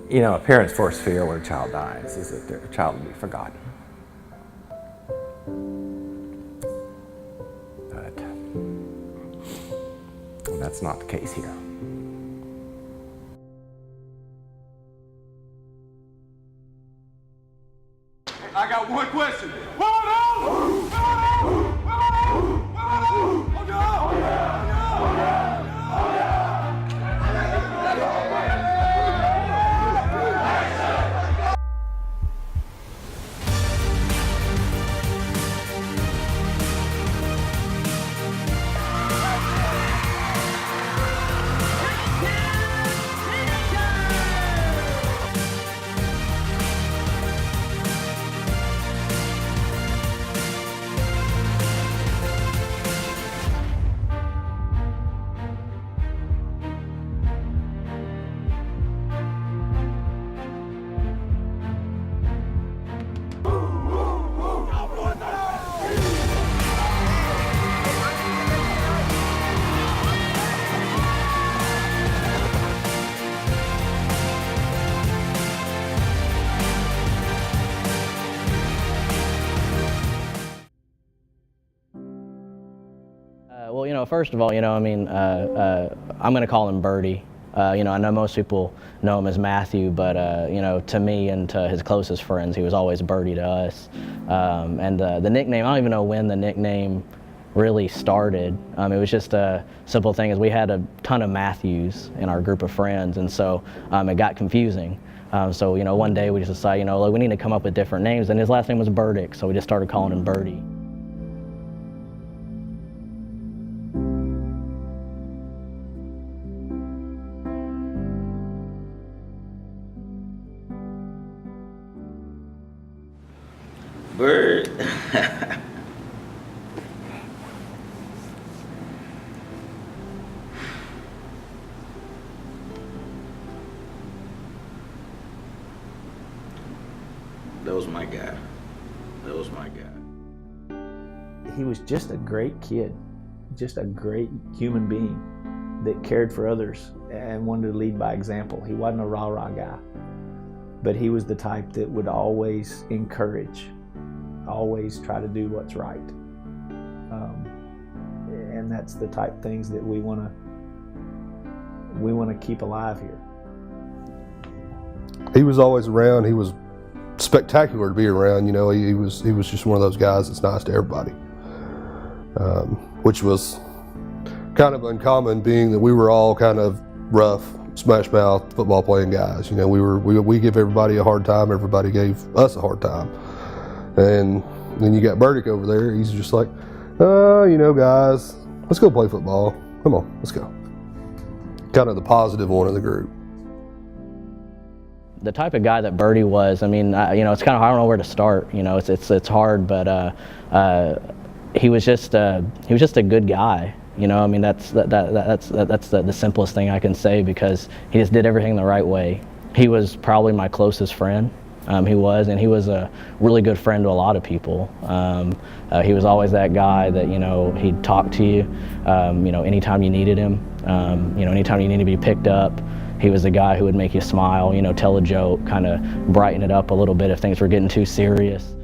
You know, a parent's worst fear when a child dies is that their child will be forgotten. But that's not the case here. I got one question. Well, you know, first of all, you know, I mean, I'm going to call him Birdie. You know, I know most people know him as Matthew, but, you know, to me and to his closest friends, he was always Birdie to us. And the nickname, I don't even know when the nickname really started. It was just a simple thing, is we had a ton of Matthews in our group of friends, and so it got confusing. So, you know, one day we just decided, you know, like, we need to come up with different names, and his last name was Burdick, so we just started calling him Birdie. Bird. That was my guy. That was my guy. He was just a great kid, just a great human being that cared for others and wanted to lead by example. He wasn't a rah-rah guy, but he was the type that would always encourage, always try to do what's right. And that's the type of things that we want to keep alive here. He was always around. He was spectacular to be around. You know, he was just one of those guys that's nice to everybody, which was kind of uncommon, being that we were all kind of rough, smash mouth football playing guys. You know, we give everybody a hard time. Everybody gave us a hard time. And then you got Burdick over there. He's just like, you know, guys, let's go play football. Come on, let's go. Kind of the positive one of the group. The type of guy that Birdie was, I mean, you know, it's kind of, I don't know where to start. You know, it's hard, but he was just a good guy. You know, I mean, that's the simplest thing I can say, because he just did everything the right way. He was probably my closest friend. He was a really good friend to a lot of people. He was always that guy that, you know, he'd talk to you, you know, anytime you needed him, you know, anytime you needed to be picked up. He was the guy who would make you smile, you know, tell a joke, kind of brighten it up a little bit if things were getting too serious.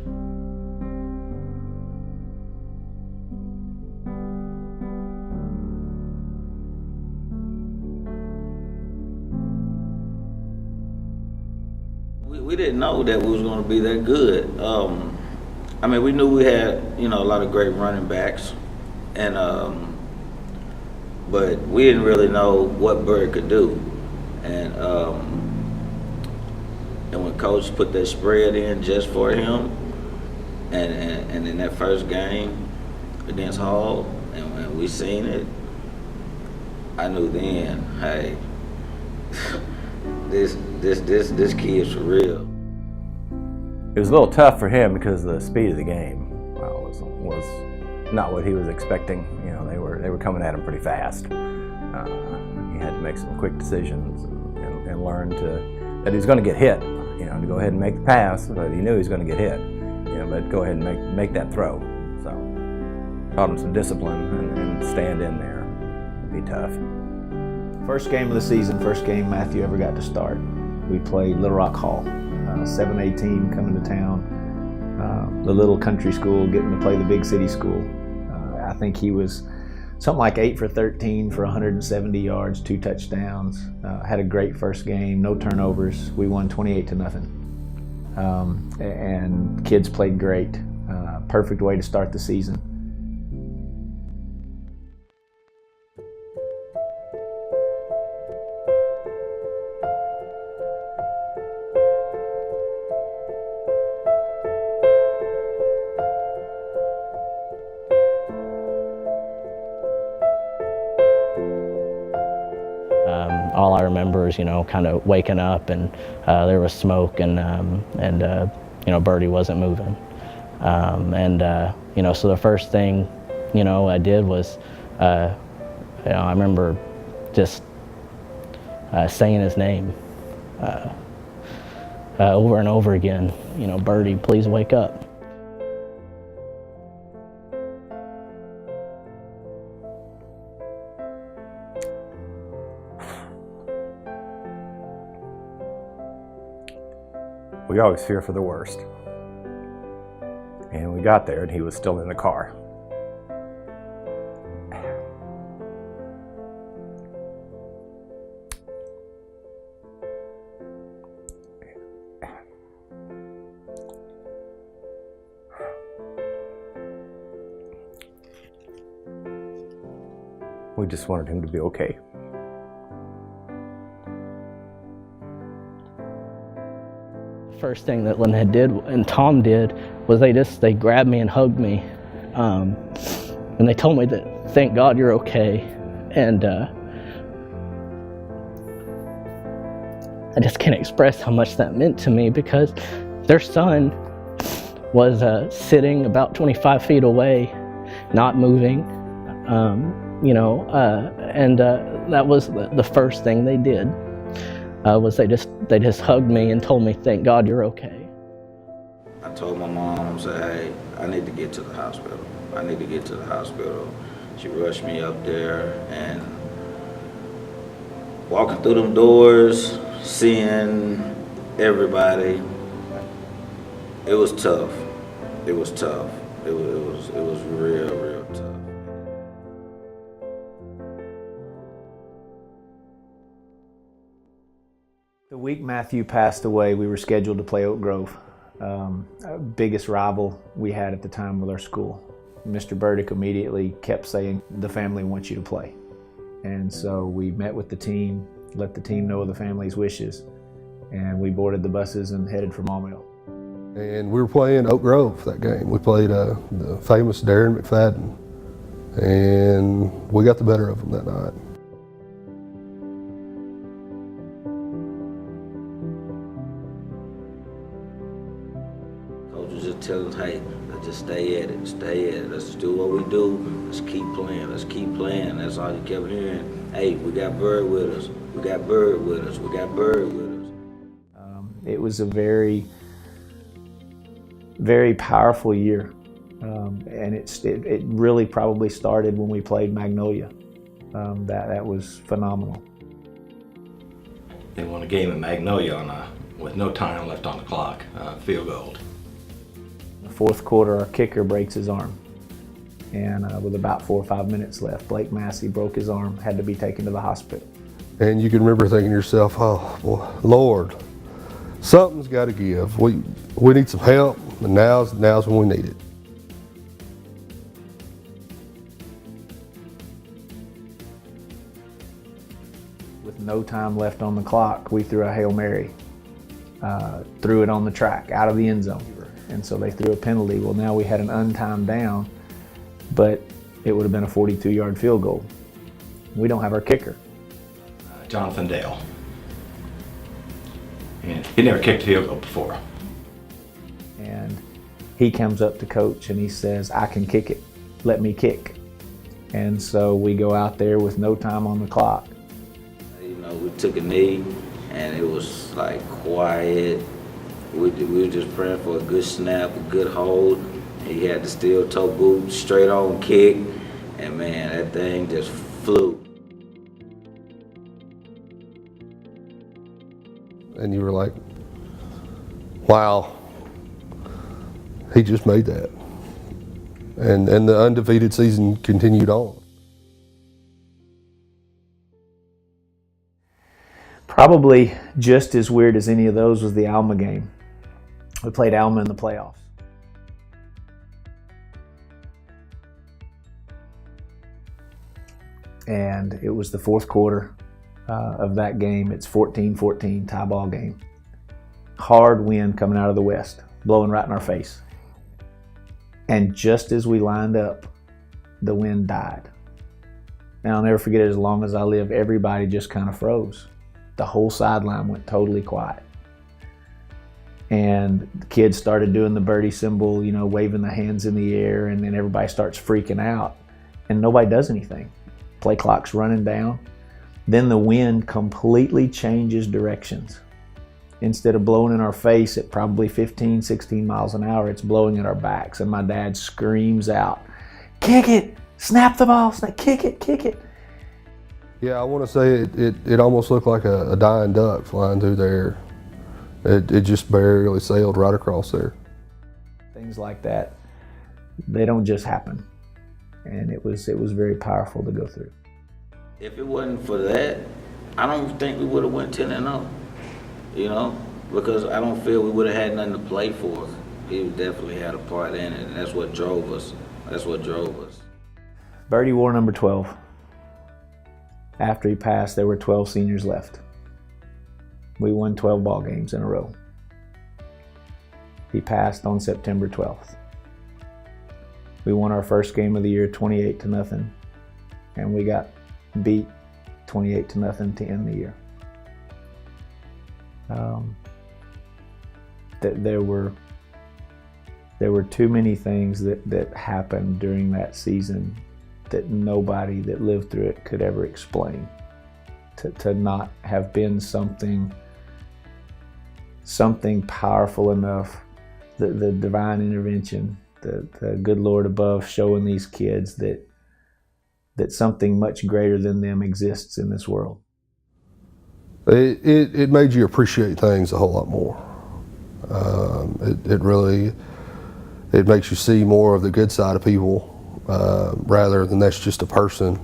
We didn't know that we was going to be that good. I mean, we knew we had, you know, a lot of great running backs, and but we didn't really know what Bird could do. And when Coach put that spread in just for him, and in that first game against Hall, and when we seen it, I knew then, hey, this kid's for real. It was a little tough for him because the speed of the game was not what he was expecting. You know, they were coming at him pretty fast. He had to make some quick decisions and learn that he was going to get hit. You know, to go ahead and make the pass, but he knew he was going to get hit. You know, but go ahead and make that throw. So taught him some discipline and stand in there. It'd be tough. First game of the season, first game Matthew ever got to start. We played Little Rock Hall, 7A team coming to town. The little country school getting to play the big city school. I think he was something like 8 for 13 for 170 yards, 2 touchdowns. Had a great first game, no turnovers. We won 28-0. And kids played great. Perfect way to start the season. All I remember is, kind of waking up and there was smoke and Birdie wasn't moving. So the first thing, I did was, I remember just saying his name over and over again, Birdie, please wake up. We always fear for the worst. And we got there and he was still in the car. We just wanted him to be okay. First thing that Lynette did and Tom did was they grabbed me and hugged me, and they told me that thank God you're okay. And I just can't express how much that meant to me, because their son was sitting about 25 feet away, not moving, and that was the first thing they did. Was they just hugged me and told me, thank God you're okay. I told my mom, I said, hey, I need to get to the hospital. I need to get to the hospital. She rushed me up there, and walking through them doors, seeing everybody, it was tough. It was tough. It was real tough. The week Matthew passed away, we were scheduled to play Oak Grove. Biggest rival we had at the time with our school. Mr. Burdick immediately kept saying, the family wants you to play. And so we met with the team, let the team know the family's wishes, and we boarded the buses and headed for Maumelle. And we were playing Oak Grove that game. We played the famous Darren McFadden, and we got the better of them that night. Just tell us, hey, let's just stay at it, let's just do what we do, let's keep playing, that's all you kept hearing. Hey, we got Bird with us, we got Bird with us, we got Bird with us. It was a very, very powerful year, and it really probably started when we played Magnolia. That was phenomenal. They won a game in Magnolia with no time left on the clock, field goal. In the fourth quarter, our kicker breaks his arm. And with about 4 or 5 minutes left, Blake Massey broke his arm, had to be taken to the hospital. And you can remember thinking to yourself, oh, boy, Lord, something's got to give. We need some help, and now's when we need it. With no time left on the clock, we threw a Hail Mary, threw it on the track, out of the end zone. And so they threw a penalty. Well, now we had an untimed down, but it would have been a 42-yard field goal. We don't have our kicker. Jonathan Dale. And he never kicked a field goal before. And he comes up to coach and he says, I can kick it, let me kick. And so we go out there with no time on the clock. We took a knee, and it was like quiet. We were just praying for a good snap, a good hold. He had the steel toe boot, straight on kick, and man, that thing just flew. and you were like, wow, he just made that. And the undefeated season continued on. Probably just as weird as any of those was the Alma game. We played Alma in the playoffs. And it was the fourth quarter of that game. It's 14-14, tie ball game. Hard wind coming out of the west, blowing right in our face. And just as we lined up, the wind died. And I'll never forget it as long as I live, everybody just kind of froze. The whole sideline went totally quiet. And the kids started doing the birdie symbol, you know, waving the hands in the air, and then everybody starts freaking out, and nobody does anything. Play clock's running down. Then the wind completely changes directions. Instead of blowing in our face at probably 15, 16 miles an hour, it's blowing at our backs. And my dad screams out, "Kick it, snap the ball, kick it, kick it." Yeah, I want to say it almost looked like a dying duck flying through the air. It just barely sailed right across there. Things like that, they don't just happen. And it was very powerful to go through. If it wasn't for that, I don't think we would have went 10-0. You know, because I don't feel we would have had nothing to play for. He definitely had a part in it, and that's what drove us. That's what drove us. Birdie wore number 12. After he passed, there were 12 seniors left. We won 12 ball games in a row. He passed on September 12th. We won our first game of the year 28-0, and we got beat 28-0 to end the year. There were too many things that happened during that season that nobody that lived through it could ever explain. To not have been something powerful enough, the divine intervention, the good Lord above showing these kids that something much greater than them exists in this world. It made you appreciate things a whole lot more. It makes you see more of the good side of people rather than that's just a person.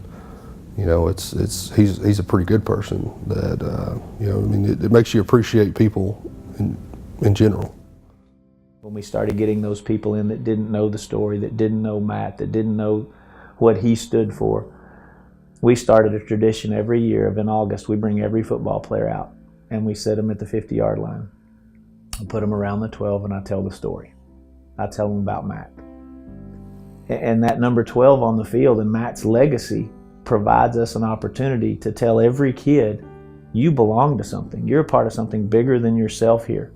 You know, he's a pretty good person. That you know, I mean, it makes you appreciate people in general. When we started getting those people in that didn't know the story, that didn't know Matt, that didn't know what he stood for, we started a tradition every year of in August, we bring every football player out and we sit them at the 50-yard line. I put them around the 12 and I tell the story. I tell them about Matt. And that number 12 on the field and Matt's legacy provides us an opportunity to tell every kid, you belong to something. You're a part of something bigger than yourself here.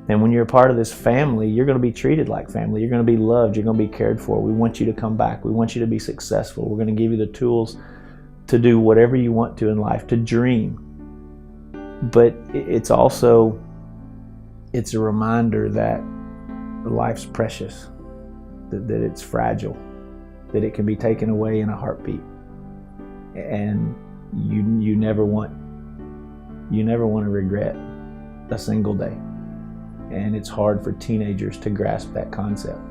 And when you're a part of this family, you're going to be treated like family. You're going to be loved. You're going to be cared for. We want you to come back. We want you to be successful. We're going to give you the tools to do whatever you want to in life, to dream. But it's also, it's a reminder that life's precious, that it's fragile, that it can be taken away in a heartbeat. And you never want to regret a single day. And it's hard for teenagers to grasp that concept.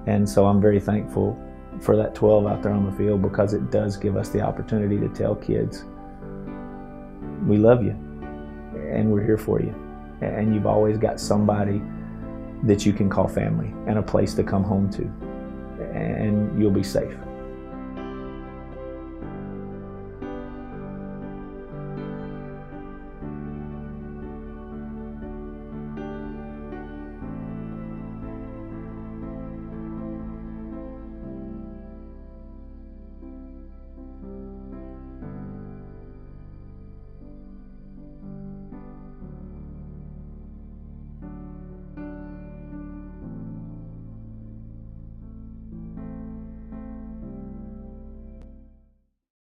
And so I'm very thankful for that 12 out there on the field, because it does give us the opportunity to tell kids, we love you and we're here for you. And you've always got somebody that you can call family and a place to come home to, and you'll be safe.